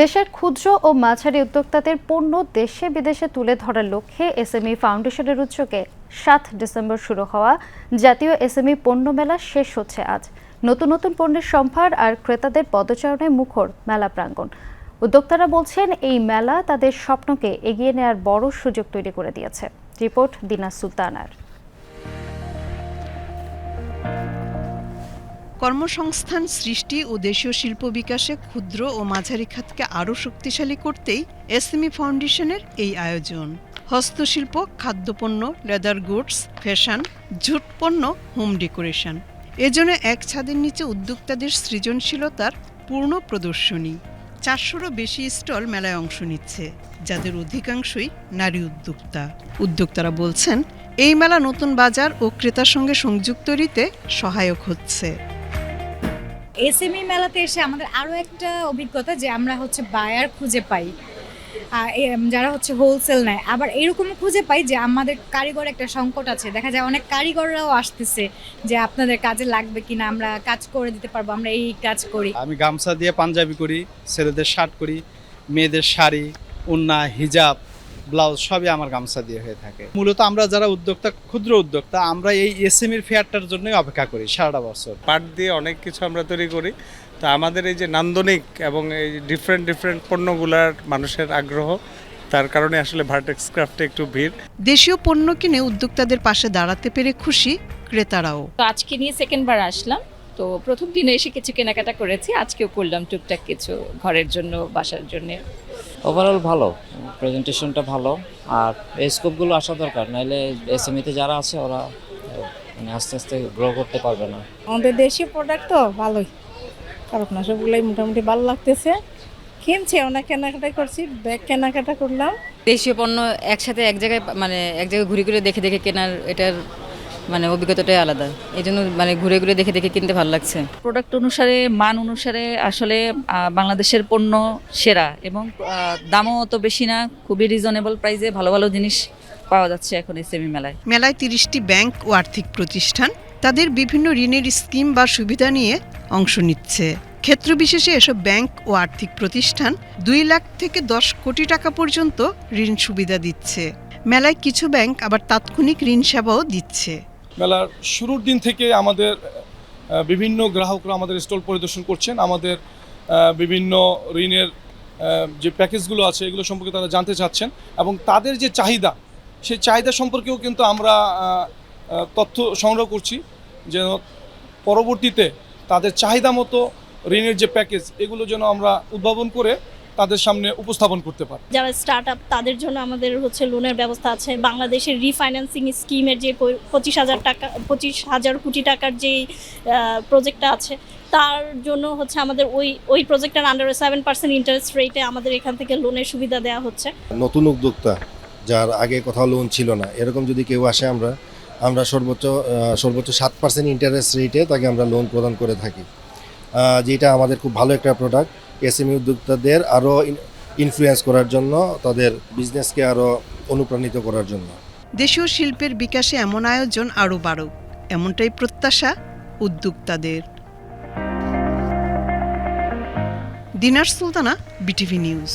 দেশের ক্ষুদ্র ও মাঝারি উদ্যোক্তাদের পণ্য দেশে বিদেশে তুলে ধরার লক্ষ্যে এসএমই ফাউন্ডেশনের উদ্যোগে ৭ ডিসেম্বর শুরু হওয়া জাতীয় এসএমই পণ্য মেলা শেষ হচ্ছে আজ। নতুন নতুন পণ্যের সম্ভার আর ক্রেতাদের পদচারণায় মুখর মেলা প্রাঙ্গণ। উদ্যোক্তারা বলছেন, এই মেলা তাদের স্বপ্নকে এগিয়ে নেওয়ার বড় সুযোগ তৈরি করে দিয়েছে। রিপোর্ট দিনাজ সুলতানার। কর্মসংস্থান সৃষ্টি ও দেশীয় শিল্প বিকাশে ক্ষুদ্র ও মাঝারি খাতকে আরও শক্তিশালী করতেই এসএমই ফাউন্ডেশনের এই আয়োজন। হস্তশিল্প, খাদ্যপণ্য, লেদার গুডস, ফ্যাশন, জুট পণ্য, হোম ডেকোরেশন, এজন্য এক ছাদের নিচে উদ্যোক্তাদের সৃজনশীলতার পূর্ণ প্রদর্শনী। ৪০০রও বেশি স্টল মেলায় অংশ নিচ্ছে, যাদের অধিকাংশই নারী উদ্যোক্তা। উদ্যোক্তারা বলছেন, এই মেলা নতুন বাজার ও ক্রেতার সঙ্গে সংযোগ তৈরিতে সহায়ক হচ্ছে। এসএমই মেলাতে এসে আমাদের আরও একটা অভিজ্ঞতা যে আমরা বায়ার খুঁজে পাই, যারা হোলসেল নেয়। আবার এরকম খুঁজে পাই যে আমাদের কারিগর একটা সংকট আছে, দেখা যায় অনেক কারিগররাও আসতেছে যে আপনাদের কাজে লাগবে কিনা, আমরা কাজ করে দিতে পারবো, আমরা এই কাজ করি। আমি গামছা দিয়ে পাঞ্জাবি করি, ছেলেদের শার্ট করি, মেয়েদের শাড়ি, ওড়না, হিজাব, ব্লাউজ সবই আমার গামছা দিয়ে হয়ে থাকে। মূলত আমরা যারা উদ্যোক্তা, ক্ষুদ্র উদ্যোক্তা, আমরা এই এসএমইর ফেয়ারটার জন্যই অপেক্ষা করি সারাটা বছর। পাট দিয়ে অনেক কিছু আমরা তৈরি করি, তো আমাদের এই যে নান্দনিক এবং এই ডিফারেন্ট পণ্যগুলার মানুষের আগ্রহ, তার কারণে আসলে ভার্টেক্স ক্রাফটে একটু ভিড়। দেশীয় পণ্য কিনে উদ্যোক্তাদের পাশে দাঁড়াতে পেরে খুশি ক্রেতারাও। তো আজকে নিয়ে সেকেন্ডবার আসলাম, তো প্রথম দিনে এসে কিছু কেনাকাটা করেছি, আজকেও করলাম টুকটাক কিছু ঘরের জন্য, বাসার জন্য। ওভারঅল ভালো, প্রেজেন্টেশনটা ভালো, আর এই স্কোপগুলো আসা দরকার, নাহলে এসএমইতে যারা আছে ওরা আস্তে আস্তে গ্রো করতে পারবে না। আমাদের দেশীয় প্রোডাক্ট তো ভালোই, খারাপ না, সবগুলোই মোটামুটি ভালো লাগতেছে। কিনছি, অনেক কেনাকাটা করছি, ব্যাগ কেনাকাটা করলাম। দেশীয় পণ্য একসাথে এক জায়গায় ঘুরে ঘুরে দেখে দেখে কেনার এটার অভিজ্ঞতাটাই আলাদা। এই জন্য ঘুরে ঘুরে দেখে দেখে কিনতে ভালো লাগছে। প্রোডাক্ট অনুসারে, মান অনুসারে আসলে বাংলাদেশের পণ্য সেরা, এবং দামও অত বেশি না, খুবই রিজনেবল প্রাইসে ভালো ভালো জিনিস পাওয়া যাচ্ছে এখন এসএমই মেলায়। মেলায় 30টি ব্যাংক ও আর্থিক প্রতিষ্ঠান তাদের বিভিন্ন ঋণের স্কিম বা সুবিধা নিয়ে অংশ নিচ্ছে। ক্ষেত্রবিশেষে এসব ব্যাংক ও আর্থিক প্রতিষ্ঠান 2 লাখ থেকে 10 কোটি টাকা পর্যন্ত ঋণ সুবিধা দিচ্ছে। মেলায় কিছু ব্যাংক আবার তাৎক্ষণিক ঋণ সেবাও দিচ্ছে। মেলার শুরুর দিন থেকে আমাদের বিভিন্ন গ্রাহকরা আমাদের স্টল পরিদর্শন করছেন। আমাদের বিভিন্ন ঋণের যে প্যাকেজগুলো আছে এগুলো সম্পর্কে তারা জানতে চাচ্ছেন, এবং তাদের যে চাহিদা, সেই চাহিদা সম্পর্কেও কিন্তু আমরা তথ্য সংগ্রহ করছি, যেন পরবর্তীতে তাদের চাহিদা মতো ঋণের যে প্যাকেজ এগুলো যেন আমরা উদ্ভাবন করে তাদের সামনে উপস্থাপন করতে পারি। যারা স্টার্ট আপ তাদের জন্য আমাদের লোনের ব্যবস্থা আছে। বাংলাদেশের রিফাইন্যান্সিং স্কিমের যে 25,000 কোটি টাকার যে প্রজেক্টটা আছে, তার জন্য আমাদের ওই প্রজেক্টের আন্ডারে 7% ইন্টারেস্ট রেটে আমাদের এখান থেকে লোনের সুবিধা দেওয়া হচ্ছে। নতুন উদ্যোক্তা যার আগে কোথাও লোন ছিল না, এরকম যদি কেউ আসে, আমরা সর্বোচ্চ 7% ইন্টারেস্ট রেটে তাকে আমরা লোন প্রদান করে থাকি, যেটা আমাদের খুব ভালো একটা প্রোডাক্ট এসএমই উদ্যোক্তাদের আরও ইনফ্লুয়েন্স করার জন্য, তাদের বিজনেসকে আরও অনুপ্রাণিত করার জন্য। দেশীয় শিল্পের বিকাশে এমন আয়োজন আরও বাড়ুক, এমনটাই প্রত্যাশা উদ্যোক্তাদের। দিনাজ সুলতানা, বিটিভি নিউজ।